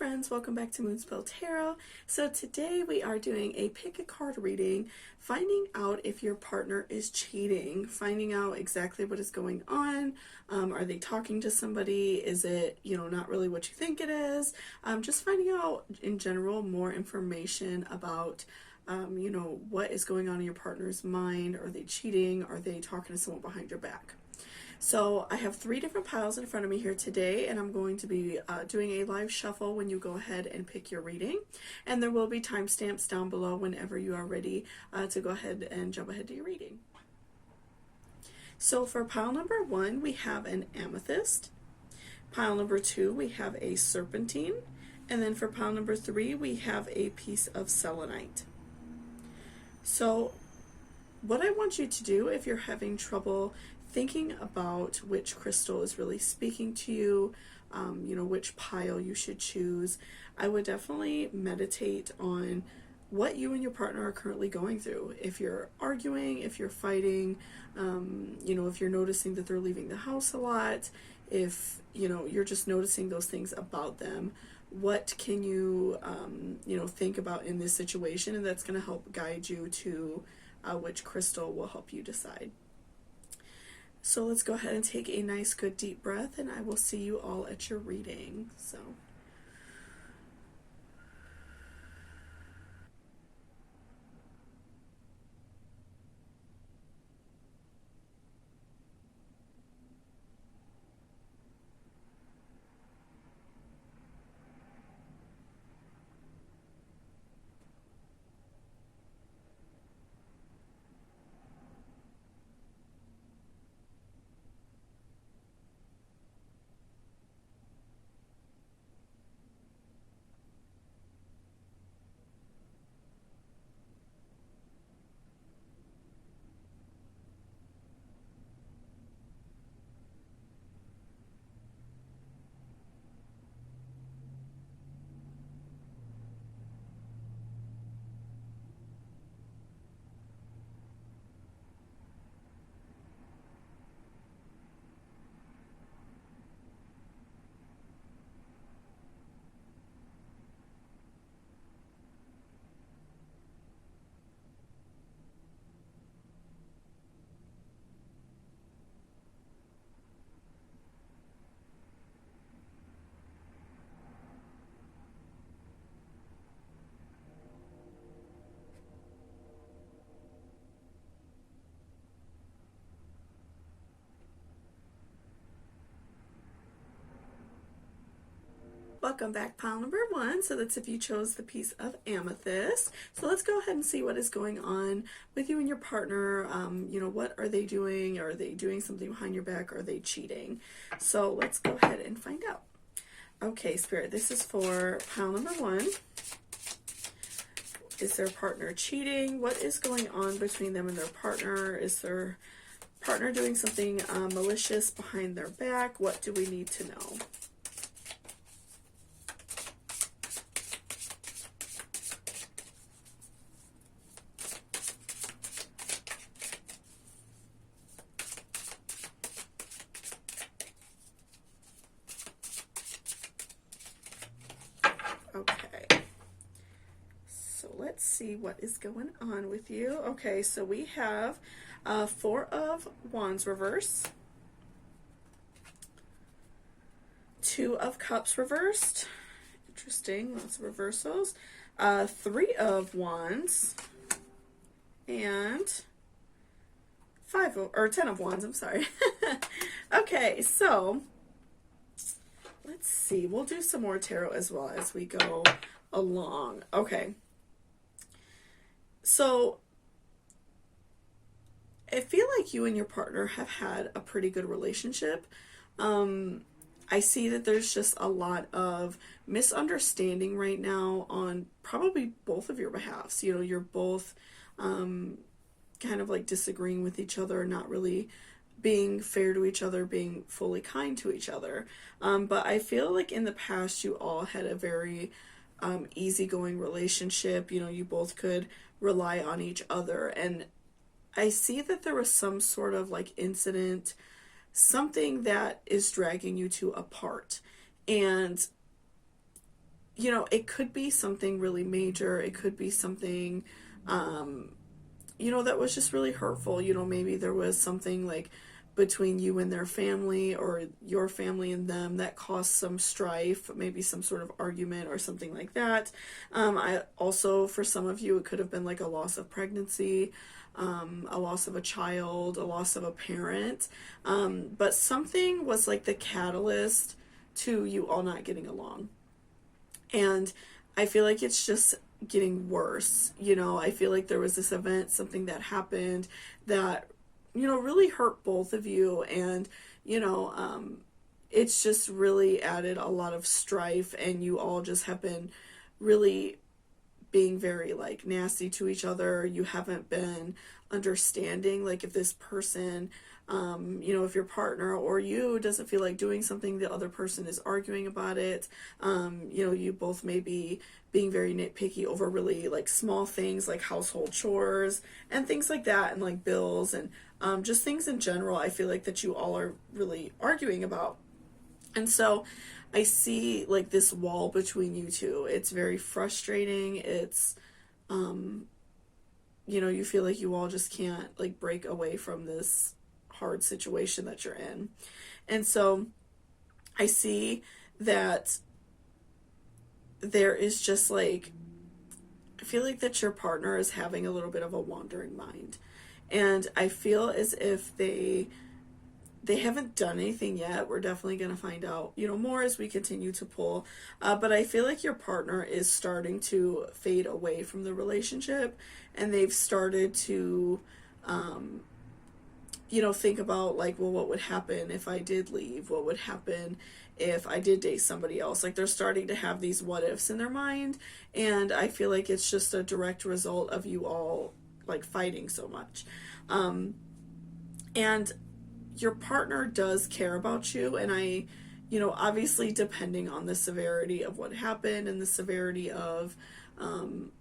friends, welcome back to Moonspell Tarot. So today we are doing a pick a card reading, finding out if your partner is cheating, finding out exactly what is going on. Are they talking to somebody? Is it, not really what you think it is? Just finding out in general more information about what is going on in your partner's mind. Are they cheating? Are they talking to someone behind your back? So I have 3 different piles in front of me here today, and I'm going to be doing a live shuffle when you go ahead and pick your reading. And there will be timestamps down below whenever you are ready to go ahead and jump ahead to your reading. So for pile number 1, we have an amethyst. Pile number 2, we have a serpentine. And then for pile number 3, we have a piece of selenite. So what I want you to do, if you're having trouble thinking about which crystal is really speaking to you, which pile you should choose, I would definitely meditate on what you and your partner are currently going through. If you're arguing, if you're fighting, if you're noticing that they're leaving the house a lot, if, you're just noticing those things about them, what can you, think about in this situation? And that's going to help guide you to which crystal will help you decide. So let's go ahead and take a nice, good, deep breath, and I will see you all at your reading. Welcome back, pile number 1. So that's if you chose the piece of amethyst. So let's go ahead and see what is going on with you and your partner. What are they doing? Are they doing something behind your back? Are they cheating? So let's go ahead and find out. Okay, Spirit, this is for pile number 1. Is their partner cheating? What is going on between them and their partner? Is their partner doing something malicious behind their back? What do we need to know? Okay, so let's see what is going on with you. Okay, so we have 4 of Wands reversed, 2 of Cups reversed. Interesting, lots of reversals. 3 of Wands and 10 of Wands. I'm sorry. Okay, so let's see. We'll do some more tarot as well as we go along. Okay. So I feel like you and your partner have had a pretty good relationship. I see that there's just a lot of misunderstanding right now on probably both of your behalves. You're both kind of like disagreeing with each other, not really being fair to each other, being fully kind to each other. But I feel like in the past you all had a very easygoing relationship. You both could rely on each other. And I see that there was some sort of like incident, something that is dragging you two apart. And you know, it could be something really major. It could be something, you know, that was just really hurtful. You know, maybe there was something like between you and their family, or your family and them, that caused some strife, maybe some sort of argument or something like that. I also, for some of you, it could have been like a loss of pregnancy, a loss of a child, a loss of a parent. But something was like the catalyst to you all not getting along. And I feel like it's just getting worse. You know, I feel like there was this event, something that happened that, you know, really hurt both of you. And, you know, it's just really added a lot of strife, and you all just have been really being very like nasty to each other. You haven't been understanding, like, if this person, you know, if your partner or you doesn't feel like doing something, the other person is arguing about it. You know, you both may be being very nitpicky over really like small things like household chores and things like that, and like bills, and just things in general. I feel like that you all are really arguing about. And so I see like this wall between you two. It's very frustrating. It's, you know, you feel like you all just can't like break away from this hard situation that you're in. And so I see that there is just like, I feel like that your partner is having a little bit of a wandering mind. And I feel as if they haven't done anything yet. We're definitely going to find out, you know, more as we continue to pull. But I feel like your partner is starting to fade away from the relationship, and they've started to, you know, think about like, well, what would happen if I did leave? What would happen if I did date somebody else? Like, they're starting to have these what ifs in their mind. And I feel like it's just a direct result of you all like fighting so much. And your partner does care about you, and I, you know, obviously depending on the severity of what happened and the severity of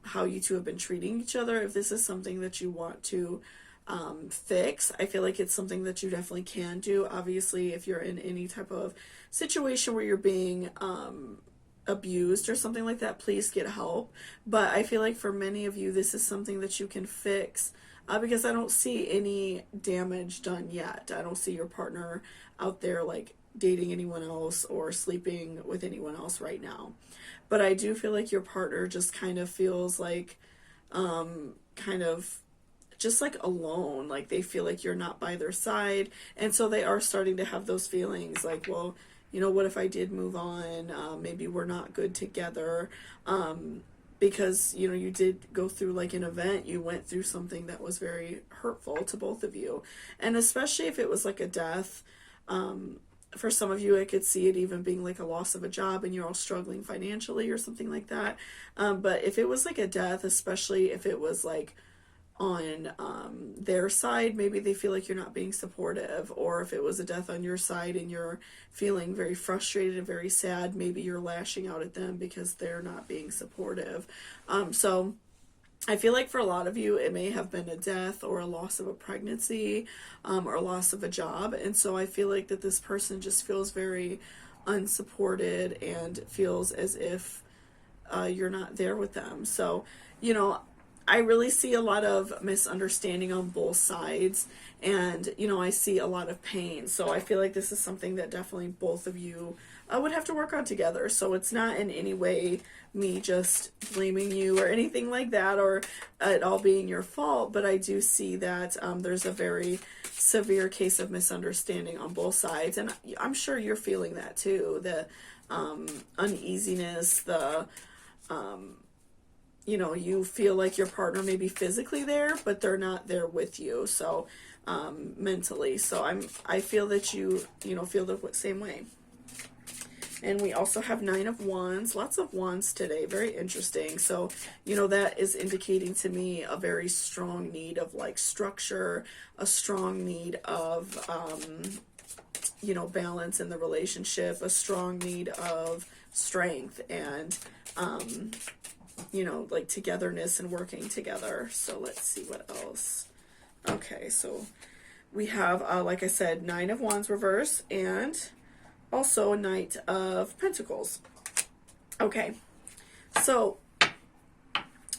how you two have been treating each other, if this is something that you want to fix, I feel like it's something that you definitely can do. Obviously, if you're in any type of situation where you're being abused or something like that, please get help. But I feel like for many of you, this is something that you can fix. Because I don't see any damage done yet. I don't see your partner out there like dating anyone else or sleeping with anyone else right now. But I do feel like your partner just kind of feels like, kind of just like alone. Like they feel like you're not by their side. And so they are starting to have those feelings like, well, you know, what if I did move on? Maybe we're not good together. Because, you know, you did go through like an event, you went through something that was very hurtful to both of you. And especially if it was like a death, for some of you, I could see it even being like a loss of a job and you're all struggling financially or something like that. But if it was like a death, especially if it was like on their side, maybe they feel like you're not being supportive. Or if it was a death on your side and you're feeling very frustrated and very sad, maybe you're lashing out at them because they're not being supportive. So I feel like for a lot of you, it may have been a death or a loss of a pregnancy, or a loss of a job. And so I feel like that this person just feels very unsupported and feels as if you're not there with them. So, you know, I really see a lot of misunderstanding on both sides, and, you know, I see a lot of pain. So I feel like this is something that definitely both of you would have to work on together. So it's not in any way me just blaming you or anything like that, or it all being your fault, but I do see that there's a very severe case of misunderstanding on both sides, and I'm sure you're feeling that too, the uneasiness, the you know, you feel like your partner may be physically there, but they're not there with you. So, mentally. So I feel that you know, feel the same way. And we also have 9 of Wands, lots of Wands today, very interesting. So, you know, that is indicating to me a very strong need of like structure, a strong need of, you know, balance in the relationship, a strong need of strength and, you know, like togetherness and working together. So let's see what else. Okay, so we have, like I said, 9 of Wands reverse and also a Knight of Pentacles. Okay, So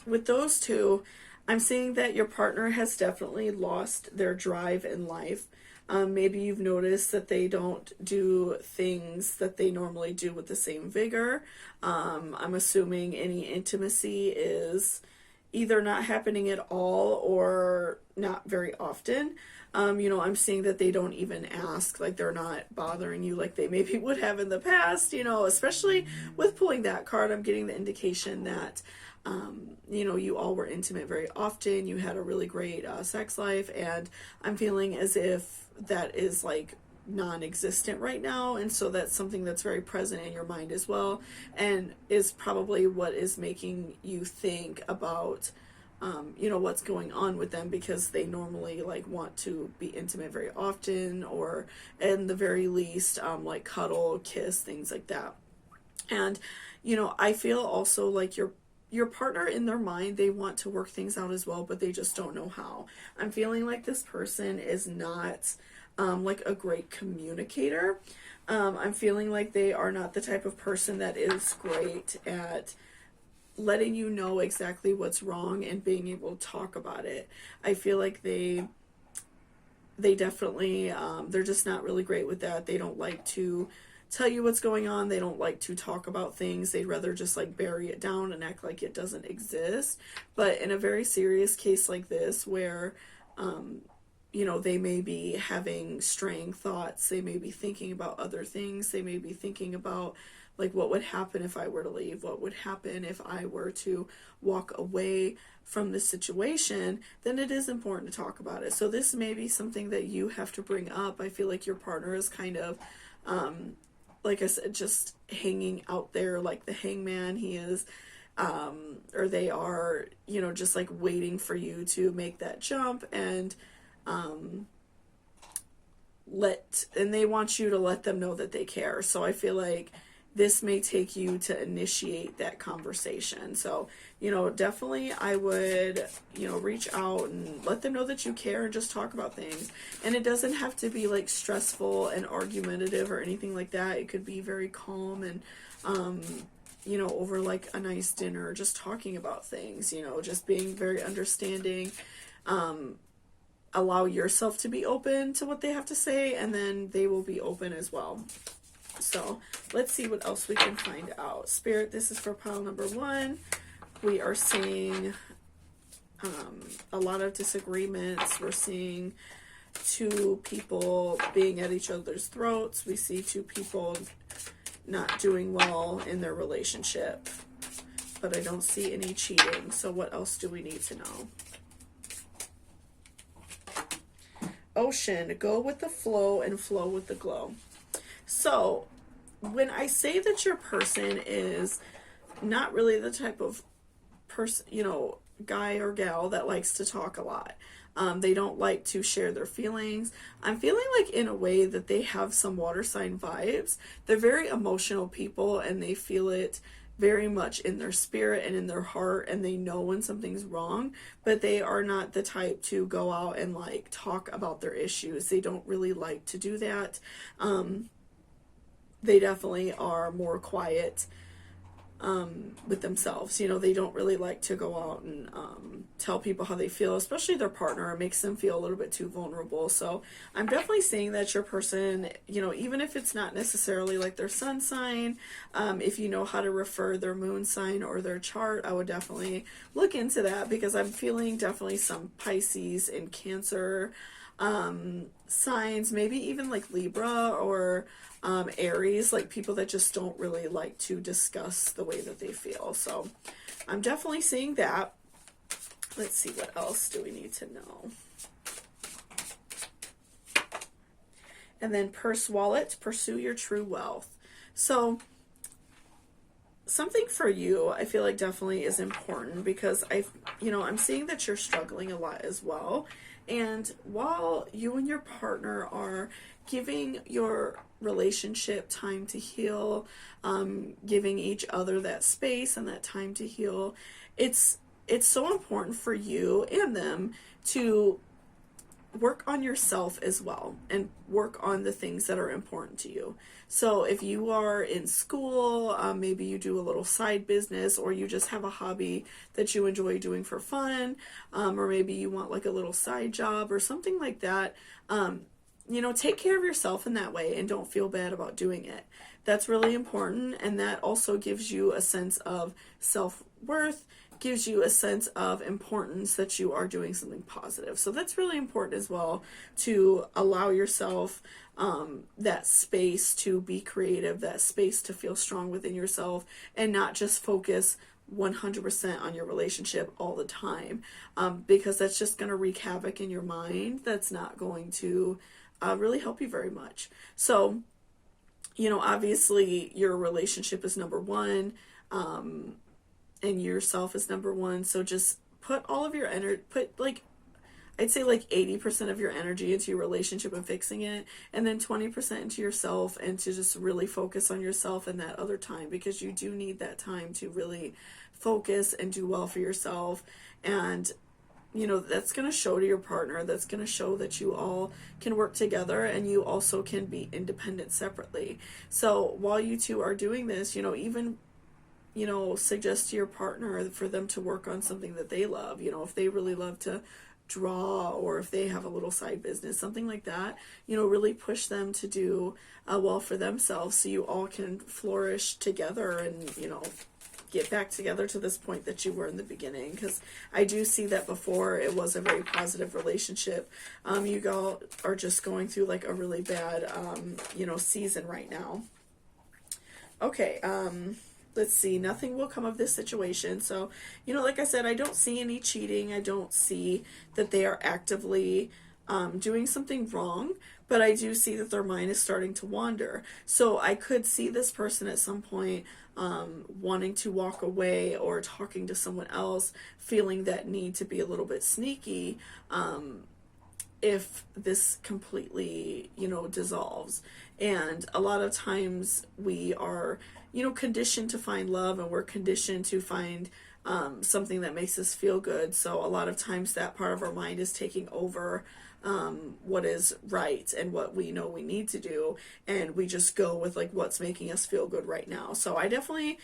with those two, I'm seeing that your partner has definitely lost their drive in life. Maybe you've noticed that they don't do things that they normally do with the same vigor. I'm assuming any intimacy is either not happening at all or not very often. I'm seeing that they don't even ask, like they're not bothering you like they maybe would have in the past, especially with pulling that card. I'm getting the indication that, you all were intimate very often. You had a really great sex life, and I'm feeling as if that is like non-existent right now, and so that's something that's very present in your mind as well, and is probably what is making you think about what's going on with them, because they normally like want to be intimate very often, or in the very least like cuddle, kiss, things like that. And I feel also like your partner, in their mind, they want to work things out as well, but they just don't know how. I'm feeling like this person is not like a great communicator. I'm feeling like they are not the type of person that is great at letting you know exactly what's wrong and being able to talk about it. I feel like they definitely, they're just not really great with that. They don't like to tell you what's going on. They don't like to talk about things. They'd rather just like bury it down and act like it doesn't exist. But in a very serious case like this, where they may be having straying thoughts, they may be thinking about other things, they may be thinking about like what would happen if I were to leave, what would happen if I were to walk away from this situation, then it is important to talk about it. So this may be something that you have to bring up. I feel like your partner is kind of like I said, just hanging out there like the hangman. He is, or they are, just like waiting for you to make that jump, and they want you to let them know that they care. So I feel like this may take you to initiate that conversation. So, definitely I would, reach out and let them know that you care and just talk about things. And it doesn't have to be like stressful and argumentative or anything like that. It could be very calm and, over like a nice dinner, just talking about things, just being very understanding. Allow yourself to be open to what they have to say, and then they will be open as well. So let's see what else we can find out. Spirit, this is for pile number 1. We are seeing a lot of disagreements. We're seeing 2 people being at each other's throats. We see 2 people not doing well in their relationship, but I don't see any cheating. So what else do we need to know? Ocean, go with the flow and flow with the glow. So when I say that your person is not really the type of person, guy or gal that likes to talk a lot, they don't like to share their feelings. I'm feeling like in a way that they have some water sign vibes. They're very emotional people, and they feel it very much in their spirit and in their heart, and they know when something's wrong, but they are not the type to go out and like talk about their issues. They don't really like to do that. They definitely are more quiet with themselves. They don't really like to go out and tell people how they feel, especially their partner. It makes them feel a little bit too vulnerable. So I'm definitely seeing that your person, even if it's not necessarily like their sun sign, if you know how to refer their moon sign or their chart, I would definitely look into that, because I'm feeling definitely some Pisces and Cancer signs, maybe even like Libra or Aries, like people that just don't really like to discuss the way that they feel. So I'm definitely seeing that. Let's see, what else do we need to know? And then purse, wallet, pursue your true wealth. So something for you, I feel like definitely is important, because I'm seeing that you're struggling a lot as well. And while you and your partner are giving your relationship time to heal, giving each other that space and that time to heal, it's so important for you and them to work on yourself as well, and work on the things that are important to you. So if you are in school, maybe you do a little side business, or you just have a hobby that you enjoy doing for fun, or maybe you want like a little side job or something like that. Take care of yourself in that way and don't feel bad about doing it. That's really important, and that also gives you a sense of self-worth, gives you a sense of importance that you are doing something positive. So that's really important as well, to allow yourself that space to be creative, that space to feel strong within yourself, and not just focus 100% on your relationship all the time, because that's just going to wreak havoc in your mind. That's not going to really help you very much. So, obviously your relationship is number one, and yourself is number one. So just put all of your energy, I'd say like 80% of your energy into your relationship and fixing it, and then 20% into yourself, and to just really focus on yourself in that other time, because you do need that time to really focus and do well for yourself. And that's going to show to your partner. That's going to show that you all can work together, and you also can be independent separately. So while you two are doing this, even suggest to your partner for them to work on something that they love. If they really love to draw, or if they have a little side business, something like that, really push them to do well for themselves, so you all can flourish together and, get back together to this point that you were in the beginning. Because I do see that before it was a very positive relationship. You all are just going through like a really bad, season right now. Okay, let's see, nothing will come of this situation. So, like I said, I don't see any cheating. I don't see that they are actively doing something wrong, but I do see that their mind is starting to wander. So I could see this person at some point wanting to walk away, or talking to someone else, feeling that need to be a little bit sneaky, if this completely, dissolves. And a lot of times we are, conditioned to find love, and we're conditioned to find something that makes us feel good. So a lot of times that part of our mind is taking over what is right and what we know we need to do, and we just go with like what's making us feel good right now. So I definitely,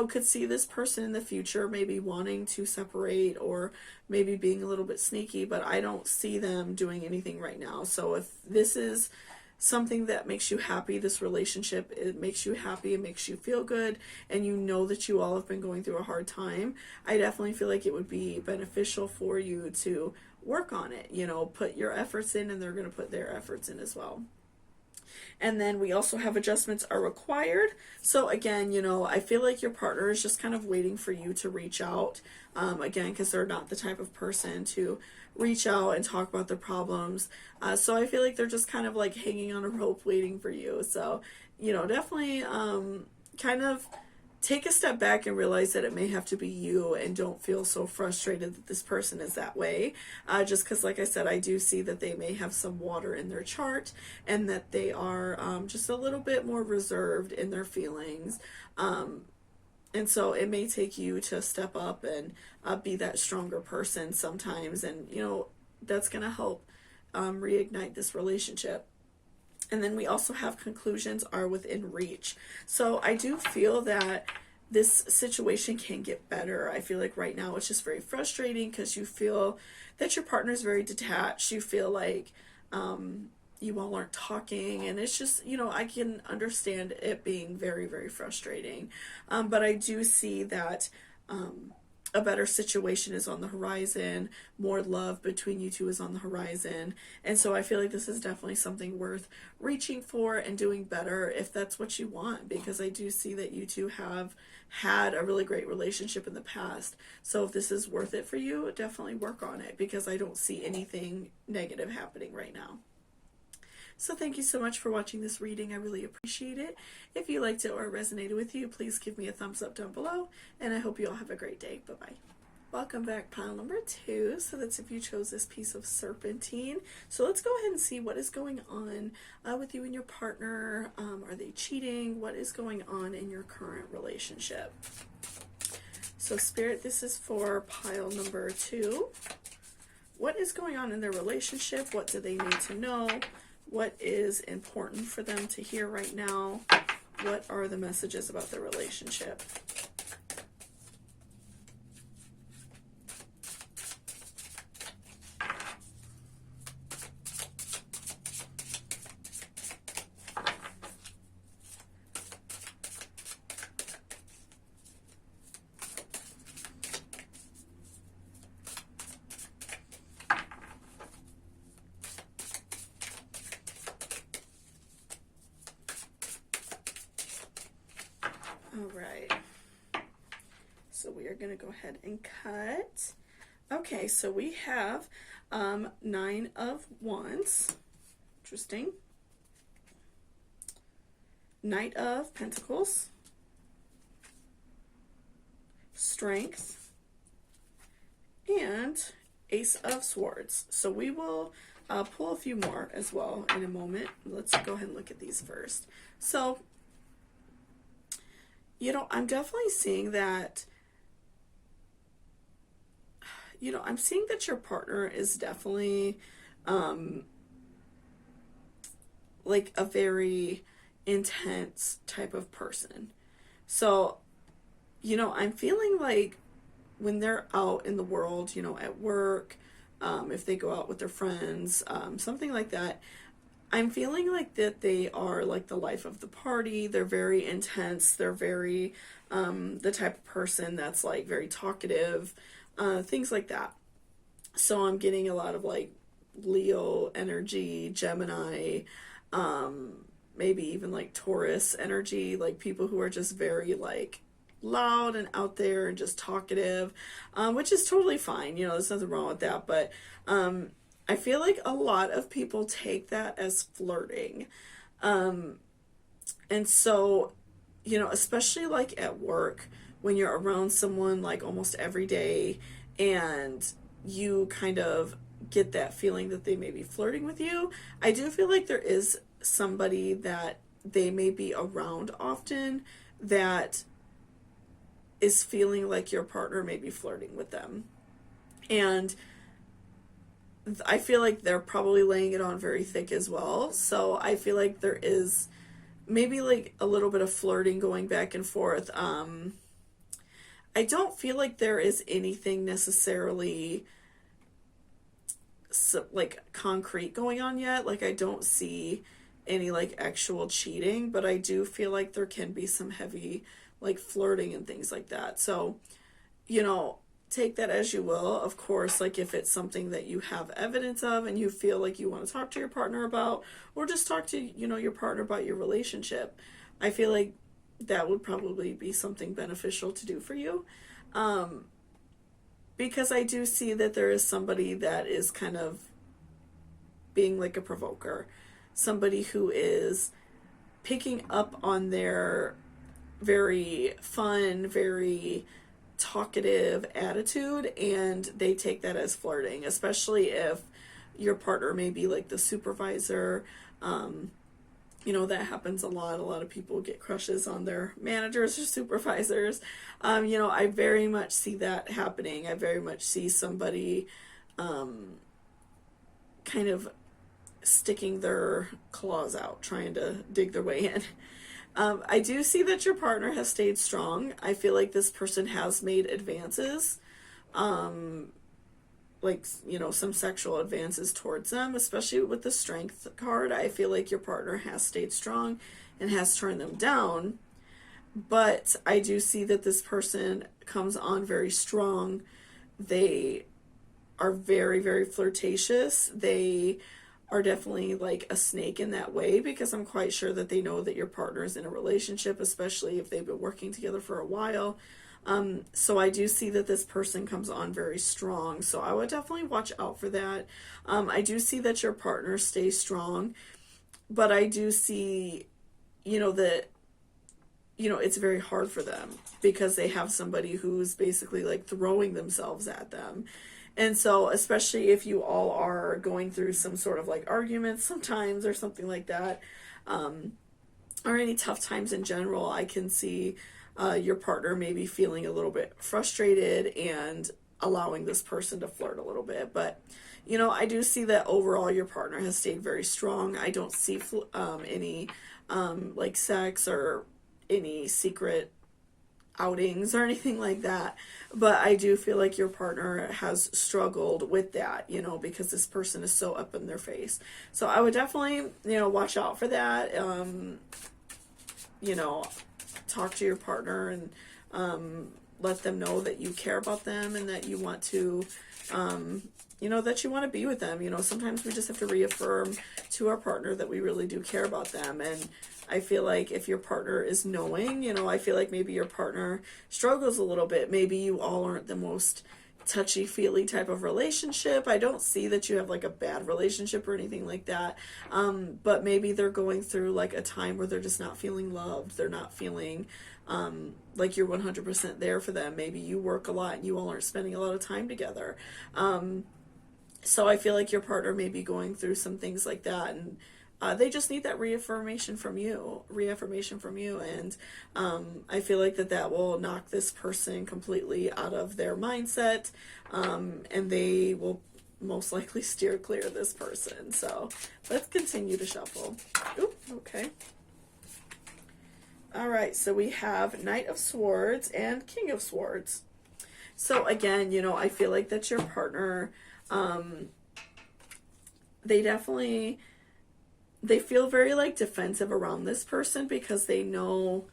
could see this person in the future maybe wanting to separate, or maybe being a little bit sneaky, but I don't see them doing anything right now. So if this is something that makes you happy, this relationship, it makes you happy, it makes you feel good, and that you all have been going through a hard time, I definitely feel like it would be beneficial for you to work on it. Put your efforts in, and they're going to put their efforts in as well. And then we also have adjustments are required. So again, I feel like your partner is just kind of waiting for you to reach out, again, because they're not the type of person to reach out and talk about their problems. So I feel like they're just kind of like hanging on a rope waiting for you. So, definitely kind of take a step back and realize that it may have to be you, and don't feel so frustrated that this person is that way. Just because, like I said, I do see that they may have some water in their chart, and that they are just a little bit more reserved in their feelings. And so it may take you to step up and be that stronger person sometimes. And, that's going to help reignite this relationship. And then we also have conclusions are within reach. So I do feel that this situation can get better. I feel like right now it's just very frustrating, because you feel that your partner is very detached. You feel like you all aren't talking, and it's just, I can understand it being very, very frustrating. But I do see that a better situation is on the horizon. More love between you two is on the horizon. And so I feel like this is definitely something worth reaching for and doing better, if that's what you want, because I do see that you two have had a really great relationship in the past. So if this is worth it for you, definitely work on it, because I don't see anything negative happening right now. So thank you so much for watching this reading. I really appreciate it. If you liked it or resonated with you, please give me a thumbs up down below, and I hope you all have a great day. Bye-bye. Welcome back, pile number 2. So that's if you chose this piece of serpentine. So let's go ahead and see what is going on with you and your partner. Are they cheating? What is going on in your current relationship? So Spirit, this is for pile number 2. what is going on in their relationship? What do they need to know? What is important for them to hear right now? What are the messages about their relationship? All right, so we are going to go ahead and cut. Okay, so we have 9 of Wands. Interesting. Knight of Pentacles. Strength. And Ace of Swords. So we will pull a few more as well in a moment. Let's go ahead and look at these first. So, you know, I'm definitely seeing that, you know, I'm seeing that your partner is definitely, like a very intense type of person. So, you know, I'm feeling like when they're out in the world, you know, at work, if they go out with their friends, something like that, I'm feeling like that they are like the life of the party. They're very intense. They're very, the type of person that's like very talkative, things like that. So I'm getting a lot of like Leo energy, Gemini, maybe even like Taurus energy, like people who are just very like loud and out there and just talkative, which is totally fine. You know, there's nothing wrong with that. But, I feel like a lot of people take that as flirting. And so, you know, especially like at work, when you're around someone like almost every day and you kind of get that feeling that they may be flirting with you, I do feel like there is somebody that they may be around often that is feeling like your partner may be flirting with them. And I feel like they're probably laying it on very thick as well. So I feel like there is maybe like a little bit of flirting going back and forth. I don't feel like there is anything necessarily like concrete going on yet. Like I don't see any like actual cheating, but I do feel like there can be some heavy like flirting and things like that. So, you know, take that as you will. Of course, like if it's something that you have evidence of and you feel like you want to talk to your partner about, or just talk to, you know, your partner about your relationship, I feel like that would probably be something beneficial to do for you. Because I do see that there is somebody that is kind of being like a provoker, somebody who is picking up on their very fun, very talkative attitude, and they take that as flirting, especially if your partner may be like the supervisor. You know, that happens a lot. A lot of people get crushes on their managers or supervisors. You know, I very much see that happening. I very much see somebody kind of sticking their claws out, trying to dig their way in. I do see that your partner has stayed strong. I feel like this person has made advances, like, you know, some sexual advances towards them, especially with the Strength card. I feel like your partner has stayed strong and has turned them down. But I do see that this person comes on very strong. They are very, very flirtatious. They are definitely like a snake in that way, because I'm quite sure that they know that your partner is in a relationship, especially if they've been working together for a while. So I do see that this person comes on very strong. So I would definitely watch out for that. I do see that your partner stays strong, but I do see, you know, that, you know, it's very hard for them because they have somebody who's basically like throwing themselves at them. And so, especially if you all are going through some sort of like arguments sometimes or something like that, or any tough times in general, I can see your partner maybe feeling a little bit frustrated and allowing this person to flirt a little bit. But, you know, I do see that overall your partner has stayed very strong. I don't see any like sex or any secret outings or anything like that, but I do feel like your partner has struggled with that, you know, because this person is so up in their face. So I would definitely, you know, watch out for that. You know, talk to your partner and let them know that you care about them and that you want to you know, that you want to be with them. You know, sometimes we just have to reaffirm to our partner that we really do care about them. And I feel like if your partner is knowing, you know, I feel like maybe your partner struggles a little bit. Maybe you all aren't the most touchy-feely type of relationship. I don't see that you have like a bad relationship or anything like that. But maybe they're going through like a time where they're just not feeling loved. They're not feeling like you're 100% there for them. Maybe you work a lot and you all aren't spending a lot of time together. So I feel like your partner may be going through some things like that, and they just need that reaffirmation from you. And I feel like that will knock this person completely out of their mindset, and they will most likely steer clear of this person. So let's continue to shuffle. Oop, okay. All right, so we have Knight of Swords and King of Swords. So again, you know, I feel like that your partner, they feel very like defensive around this person because they know,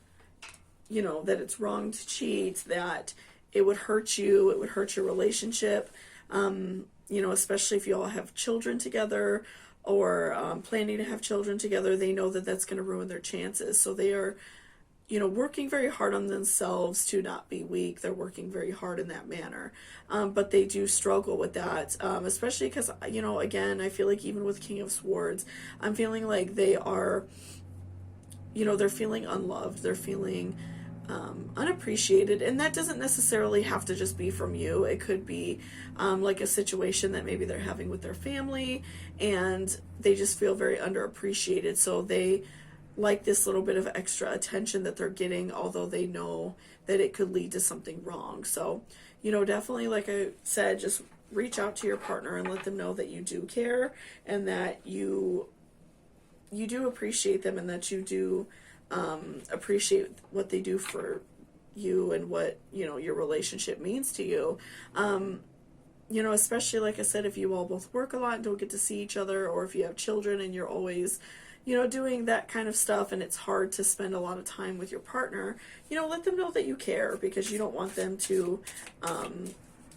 you know, that it's wrong to cheat, that it would hurt you, it would hurt your relationship, you know, especially if you all have children together or planning to have children together. They know that that's going to ruin their chances. So they are, you know, working very hard on themselves to not be weak. They're working very hard in that manner. But they do struggle with that, especially because, you know, again, I feel like even with King of Swords, I'm feeling like they are, you know, they're feeling unloved. They're feeling unappreciated. And that doesn't necessarily have to just be from you. It could be like a situation that maybe they're having with their family and they just feel very underappreciated. So they like this little bit of extra attention that they're getting, although they know that it could lead to something wrong. So, you know, definitely, like I said, just reach out to your partner and let them know that you do care and that you do appreciate them and that you do appreciate what they do for you and what, you know, your relationship means to you. You know, especially, like I said, if you all both work a lot and don't get to see each other, or if you have children and you're always, you know, doing that kind of stuff and it's hard to spend a lot of time with your partner, you know, let them know that you care, because you don't want them to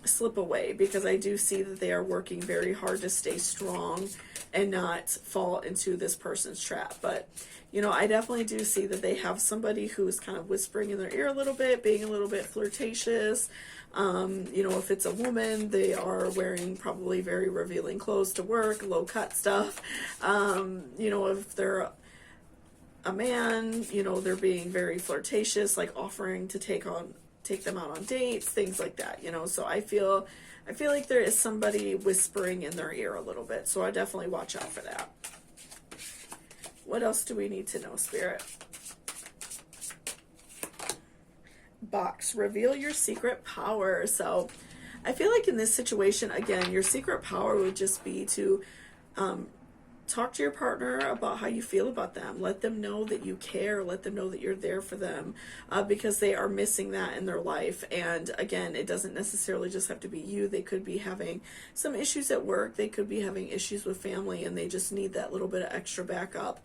slip away, because I do see that they are working very hard to stay strong and not fall into this person's trap. But, you know, I definitely do see that they have somebody who's kind of whispering in their ear a little bit, being a little bit flirtatious. You know, if it's a woman, they are wearing probably very revealing clothes to work, low cut stuff. You know, if they're a man, you know, they're being very flirtatious, like offering to take them out on dates, things like that, you know. So I feel like there is somebody whispering in their ear a little bit. So I definitely watch out for that. What else do we need to know, Spirit? Box, reveal your secret power. So I feel like in this situation, again, your secret power would just be to talk to your partner about how you feel about them. Let them know that you care. Let them know that you're there for them, because they are missing that in their life. And again, it doesn't necessarily just have to be you. They could be having some issues at work. They could be having issues with family, and they just need that little bit of extra backup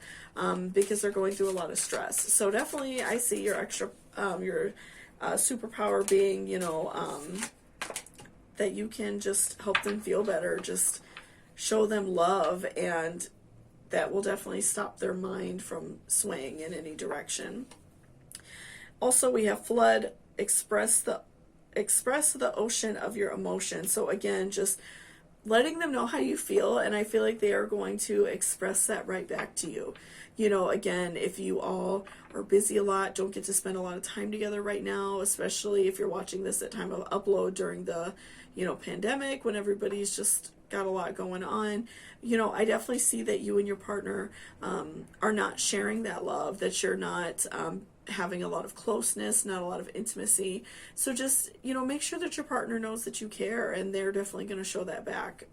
because they're going through a lot of stress. So definitely I see your extra, your superpower being, you know, that you can just help them feel better, just show them love, and that will definitely stop their mind from swaying in any direction. Also, we have flood, express the ocean of your emotions. So again, just letting them know how you feel, and I feel like they are going to express that right back to you. You know, again, if you all are busy a lot, don't get to spend a lot of time together right now, especially if you're watching this at time of upload during the, you know, pandemic, when everybody's just got a lot going on. You know, I definitely see that you and your partner are not sharing that love, that you're not having a lot of closeness, not a lot of intimacy. So just, make sure that your partner knows that you care, and they're definitely going to show that back,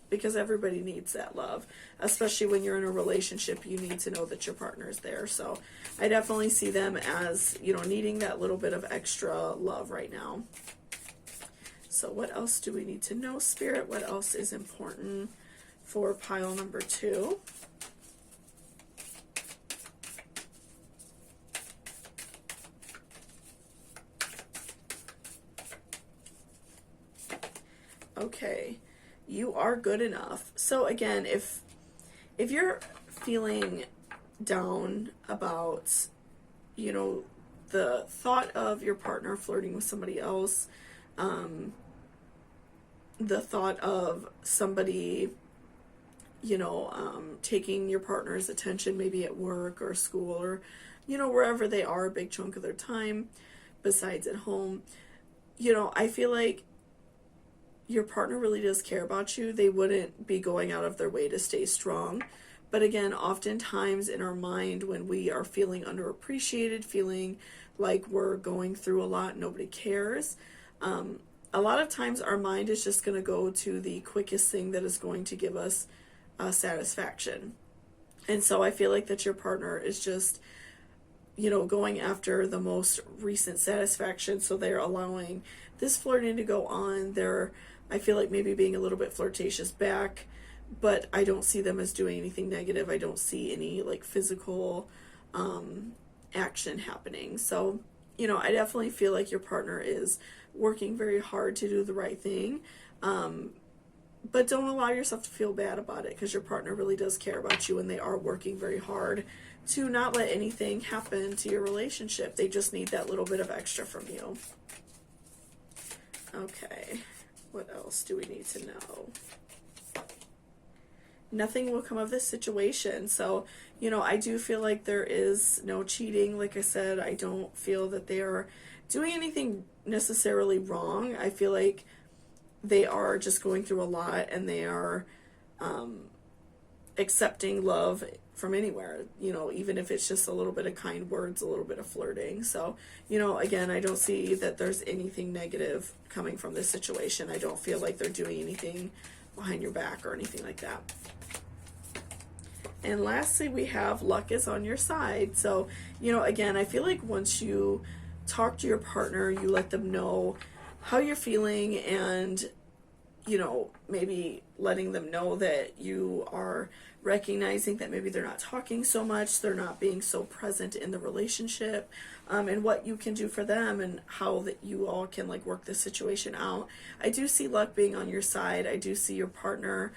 because everybody needs that love, especially when you're in a relationship. You need to know that your partner is there. So I definitely see them as, needing that little bit of extra love right now. So what else do we need to know, Spirit? What else is important for pile number 2? Okay, you are good enough. So again, if you're feeling down about, the thought of your partner flirting with somebody else, the thought of somebody, taking your partner's attention, maybe at work or school or, wherever they are a big chunk of their time besides at home, I feel like your partner really does care about you. They wouldn't be going out of their way to stay strong. But again, oftentimes in our mind, when we are feeling underappreciated, feeling like we're going through a lot, nobody cares, a lot of times our mind is just going to go to the quickest thing that is going to give us satisfaction. And so I feel like that your partner is just, going after the most recent satisfaction. So they're allowing this flirting to go on. I feel like maybe being a little bit flirtatious back, but I don't see them as doing anything negative. I don't see any like physical action happening. So, I definitely feel like your partner is working very hard to do the right thing. But don't allow yourself to feel bad about it, because your partner really does care about you, and they are working very hard to not let anything happen to your relationship. They just need that little bit of extra from you. Okay, what else do we need to know? Nothing will come of this situation. So, I do feel like there is no cheating. Like I said, I don't feel that they are doing anything necessarily wrong. I feel like they are just going through a lot, and they are accepting love from anywhere, even if it's just a little bit of kind words, a little bit of flirting. So, again, I don't see that there's anything negative coming from this situation. I don't feel like they're doing anything behind your back or anything like that. And lastly, we have luck is on your side. So, again, I feel like once you talk to your partner, you let them know how you're feeling, and, maybe letting them know that you are recognizing that maybe they're not talking so much, they're not being so present in the relationship, and what you can do for them, and how that you all can like work this situation out. I do see luck being on your side. I do see your partner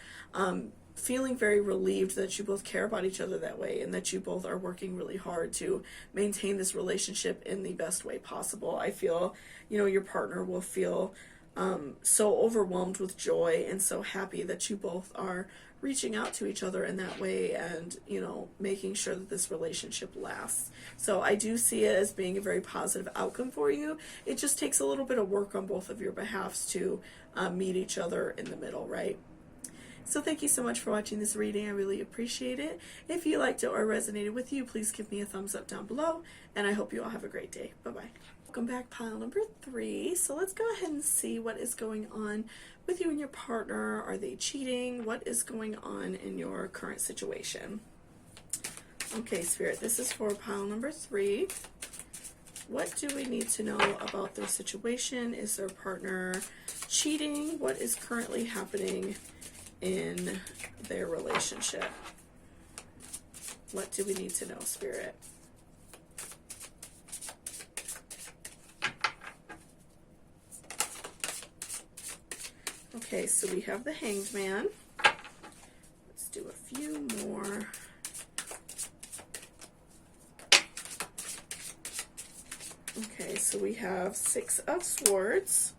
feeling very relieved that you both care about each other that way, and that you both are working really hard to maintain this relationship in the best way possible. I feel, your partner will feel so overwhelmed with joy and so happy that you both are reaching out to each other in that way, and, making sure that this relationship lasts. So I do see it as being a very positive outcome for you. It just takes a little bit of work on both of your behalves to meet each other in the middle, right? So thank you so much for watching this reading. I really appreciate it. If you liked it or resonated with you, please give me a thumbs up down below, and I hope you all have a great day. Bye-bye. Welcome back, pile number 3. So let's go ahead and see what is going on with you and your partner. Are they cheating? What is going on in your current situation? Okay, Spirit, this is for pile number 3. What do we need to know about their situation? Is their partner cheating? What is currently happening in their relationship? What do we need to know, Spirit? Okay, so we have the Hanged Man. Let's do a few more. Okay, so we have 6 of Swords,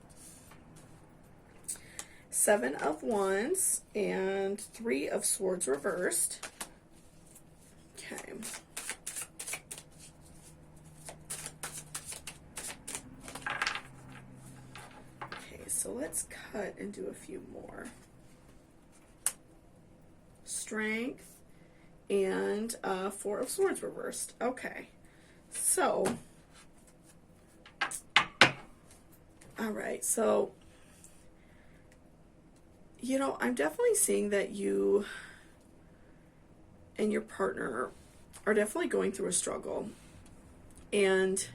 7 of Wands, and 3 of Swords reversed. Okay. Okay, so let's cut and do a few more. Strength and 4 of Swords reversed. Okay. So, all right, so, I'm definitely seeing that you and your partner are definitely going through a struggle. And,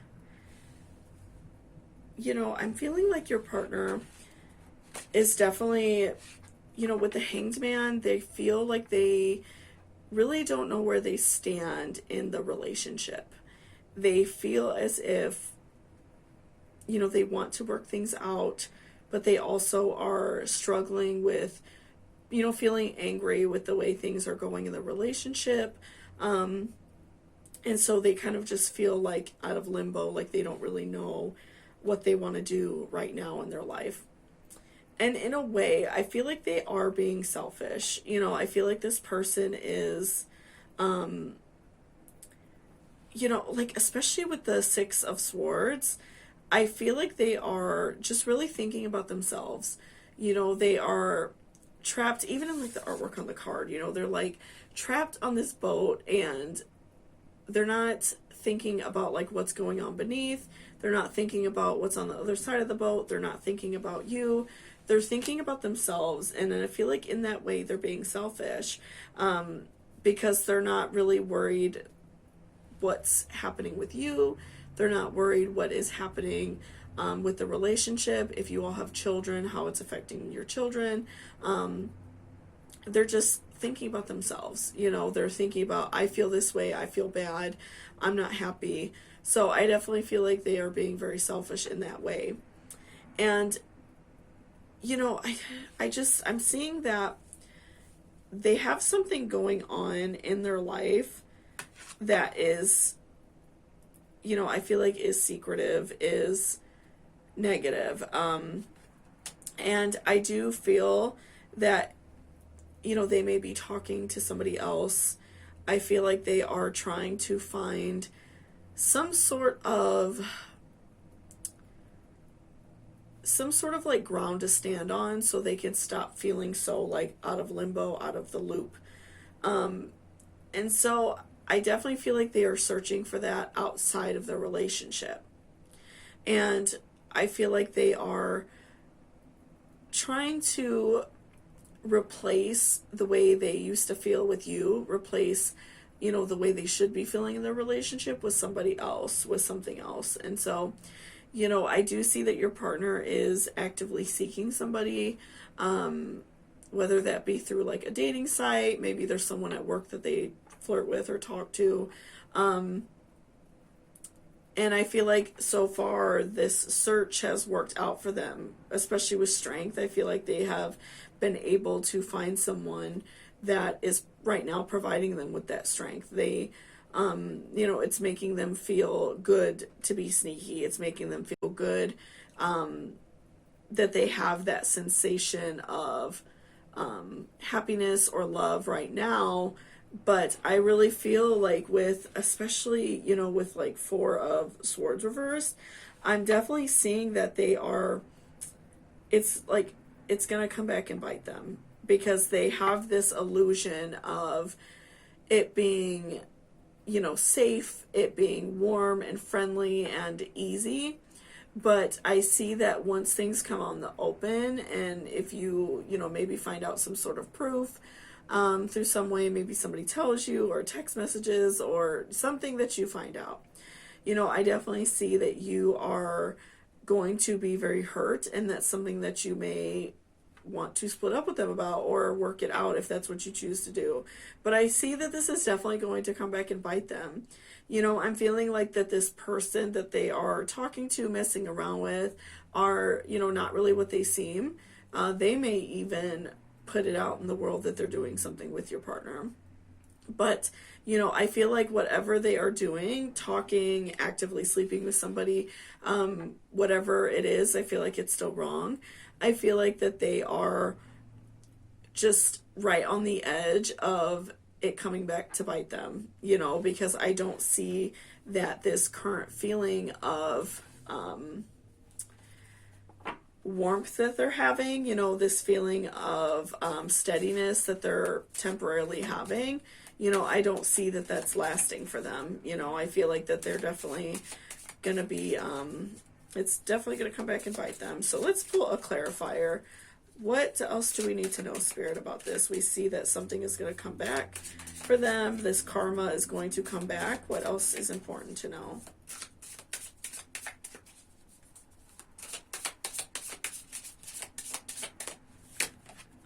I'm feeling like your partner is definitely, with the Hanged Man, they feel like they really don't know where they stand in the relationship. They feel as if, they want to work things out, but they also are struggling with, feeling angry with the way things are going in the relationship. And so they kind of just feel like out of limbo, like they don't really know what they want to do right now in their life. And in a way, I feel like they are being selfish. I feel like this person is, like especially with the Six of Swords, I feel like they are just really thinking about themselves. They are trapped, even in like the artwork on the card, they're like trapped on this boat and they're not thinking about like what's going on beneath. They're not thinking about what's on the other side of the boat. They're not thinking about you. They're thinking about themselves. And then I feel like in that way they're being selfish, because they're not really worried what's happening with you. They're not worried what is happening with the relationship. If you all have children, how it's affecting your children. They're just thinking about themselves. They're thinking about, I feel this way, I feel bad, I'm not happy. So I definitely feel like they are being very selfish in that way. And, I'm seeing that they have something going on in their life that is, I feel like is secretive, is negative. And I do feel that, they may be talking to somebody else. I feel like they are trying to find some sort of like ground to stand on so they can stop feeling so like out of limbo, out of the loop. And so I definitely feel like they are searching for that outside of the relationship. And I feel like they are trying to replace the way they used to feel with you, replace, the way they should be feeling in their relationship with somebody else, with something else. And so, I do see that your partner is actively seeking somebody, whether that be through like a dating site, maybe there's someone at work that they flirt with or talk to. And I feel like so far this search has worked out for them, especially with strength. I feel like they have been able to find someone that is right now providing them with that strength. They, it's making them feel good to be sneaky. It's making them feel good, that they have that sensation of, happiness or love right now. But I really feel like with, especially, with like Four of Swords reversed, I'm definitely seeing that they are, it's like, it's going to come back and bite them because they have this illusion of it being, safe, it being warm and friendly and easy. But I see that once things come on the open, and if you, maybe find out some sort of proof, through some way, maybe somebody tells you, or text messages, or something that you find out, I definitely see that you are going to be very hurt, and that's something that you may want to split up with them about or work it out if that's what you choose to do. But I see that this is definitely going to come back and bite them. I'm feeling like that this person that they are talking to, messing around with, are, not really what they seem. They may even put it out in the world that they're doing something with your partner. But, I feel like whatever they are doing, talking, actively sleeping with somebody, whatever it is, I feel like it's still wrong. I feel like that they are just right on the edge of it coming back to bite them, because I don't see that this current feeling of warmth that they're having, this feeling of steadiness that they're temporarily having, you know, I don't see that that's lasting for them. You know, I feel like that they're definitely going to be, it's definitely going to come back and bite them. So let's pull a clarifier. What else do we need to know, Spirit, about this? We see that something is going to come back for them. This karma is going to come back. What else is important to know?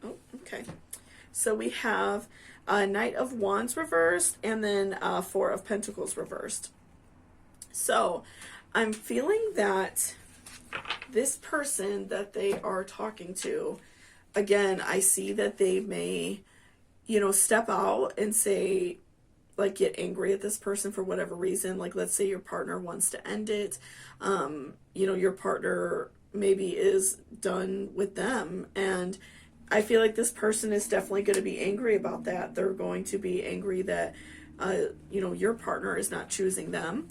Oh, okay. So we have Knight of Wands reversed, and then Four of Pentacles reversed. So I'm feeling that this person that they are talking to, again, I see that they may, you know, step out and say, like, get angry at this person for whatever reason. Like, let's say your partner wants to end it. You know, your partner maybe is done with them, and I feel like this person is definitely going to be angry about that. They're going to be angry that, you know, your partner is not choosing them.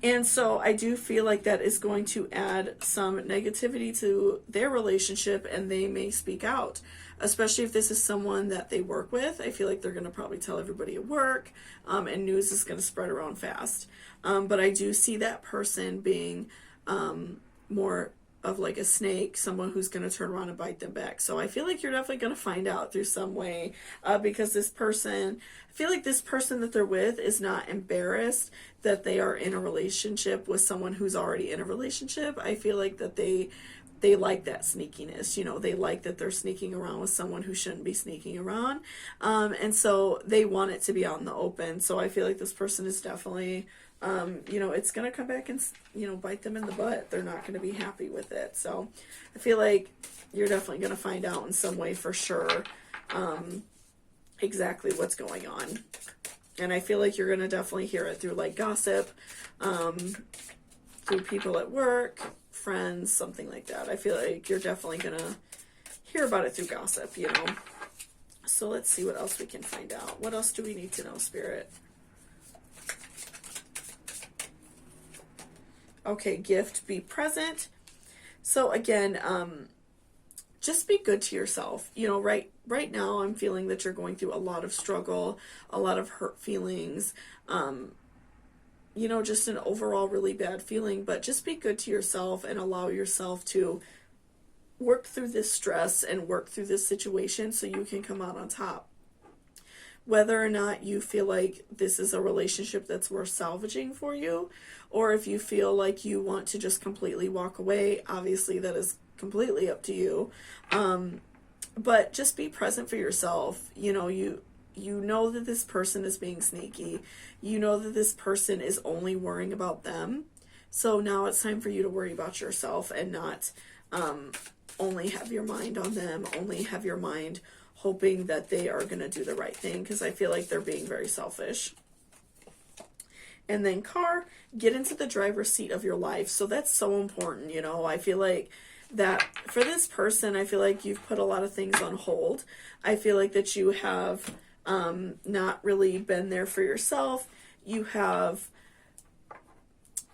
And so I do feel like that is going to add some negativity to their relationship, and they may speak out, especially if this is someone that they work with. I feel like they're going to probably tell everybody at work, and news is going to spread around fast. But I do see that person being more of like a snake, someone who's going to turn around and bite them back. So I feel like you're definitely going to find out through some way, because this person, I feel like this person that they're with is not embarrassed that they are in a relationship with someone who's already in a relationship. I feel like that they like that sneakiness, you know, they like that they're sneaking around with someone who shouldn't be sneaking around. And so they want it to be out in the open. So I feel like this person is definitely, you know, it's going to come back and, you know, bite them in the butt. They're not going to be happy with it. So I feel like you're definitely going to find out in some way for sure, exactly what's going on. And I feel like you're going to definitely hear it through like gossip, through people at work, friends, something like that. I feel like you're definitely going to hear about it through gossip, you know. So let's see what else we can find out. What else do we need to know, Spirit? Okay, gift, be present. So again, just be good to yourself. You know, right now I'm feeling that you're going through a lot of struggle, a lot of hurt feelings, you know, just an overall really bad feeling. But just be good to yourself and allow yourself to work through this stress and work through this situation so you can come out on top. Whether or not you feel like this is a relationship that's worth salvaging for you, or if you feel like you want to just completely walk away, obviously that is completely up to you. But just be present for yourself. You know, you know that this person is being sneaky. You know that this person is only worrying about them. So now it's time for you to worry about yourself and not only have your mind on them, only have your mind hoping that they are going to do the right thing, because I feel like they're being very selfish. And then car, get into the driver's seat of your life. So that's so important, you know. I feel like that for this person, I feel like you've put a lot of things on hold. I feel like that you have not really been there for yourself. You have,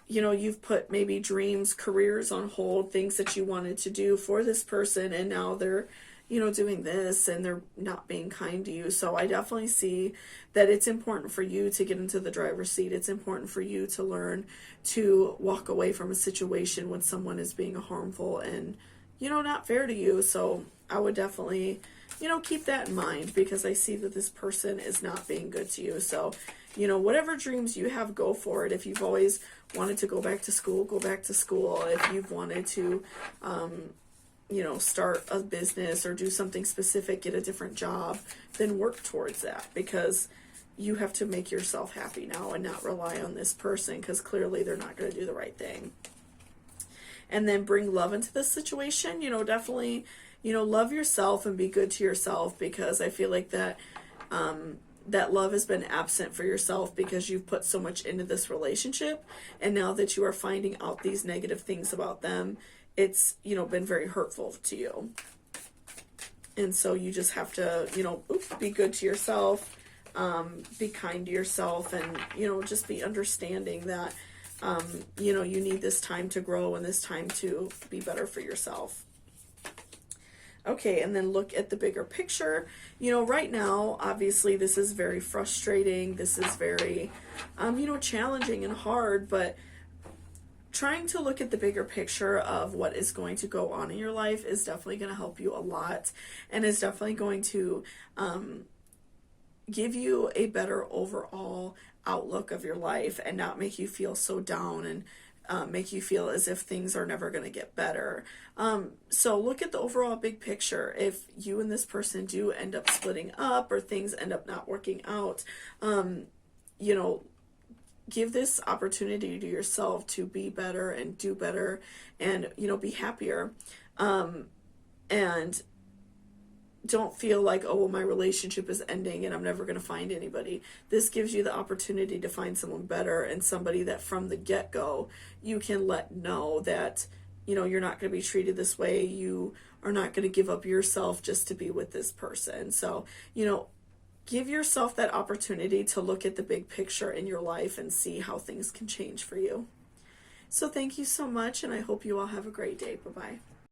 you know, you've put maybe dreams, careers on hold, things that you wanted to do for this person, and now they're, you know, doing this and they're not being kind to you. So I definitely see that it's important for you to get into the driver's seat. It's important for you to learn to walk away from a situation when someone is being harmful and, you know, not fair to you. So I would definitely, you know, keep that in mind, because I see that this person is not being good to you. So, you know, whatever dreams you have, go for it. If you've always wanted to go back to school, go back to school. If you've wanted to, you know, start a business or do something specific, get a different job, then work towards that, because you have to make yourself happy now and not rely on this person, because clearly they're not going to do the right thing. And then bring love into this situation. You know, definitely, you know, love yourself and be good to yourself, because I feel like that that love has been absent for yourself because you've put so much into this relationship, and now that you are finding out these negative things about them, it's, you know, been very hurtful to you. And so you just have to, you know, be good to yourself, be kind to yourself, and, you know, just be understanding that, you know, you need this time to grow and this time to be better for yourself. Okay, and then look at the bigger picture. You know, right now, obviously, this is very frustrating. This is very, challenging and hard, but trying to look at the bigger picture of what is going to go on in your life is definitely going to help you a lot, and is definitely going to give you a better overall outlook of your life and not make you feel so down and make you feel as if things are never going to get better. So look at the overall big picture. If you and this person do end up splitting up or things end up not working out, give this opportunity to yourself to be better and do better and, be happier. And don't feel like, oh, well, my relationship is ending and I'm never going to find anybody. This gives you the opportunity to find someone better and somebody that from the get-go you can let know that, you're not going to be treated this way. You are not going to give up yourself just to be with this person. So, give yourself that opportunity to look at the big picture in your life and see how things can change for you. So thank you so much, and I hope you all have a great day. Bye-bye.